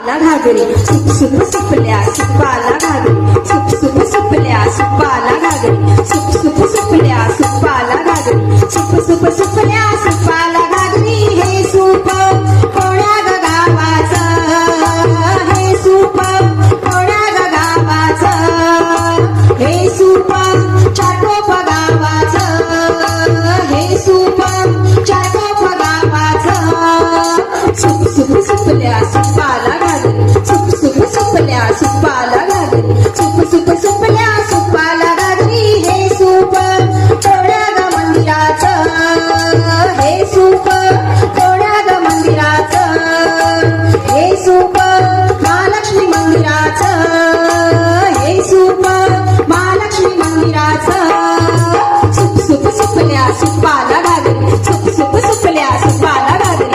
सुपाला घागरी सुप सुप सुपल्या सुपाला घागरी सुप सुप सुपल्या सुपाला घागरी सुप सुप सुपल्या सुपाला घागरी सुप सुप सुपल्या सुपाला घागरी हे सूप कोण्या ग गावाचं हे सूप कोण्या ग गावाचं हे सूप चाटोप गावाचं हे सूप चाटोप गावाचं सुप सुप सुपल्या सुपाला घागरी सुप सुप सुपल्या सुपाला घागरी सुप सुप सुपल्या सुपाला घागरी हे सूप कोण्या ग मंदिराचं हे सूप कोण्या ग मंदिराचं हे सूप महालक्ष्मी मंदिराचं हे सूप महालक्ष्मी मंदिराचं सुप सुप सुपल्या सुपाला घागरी सुप सुप सुपल्या सुपाला घागरी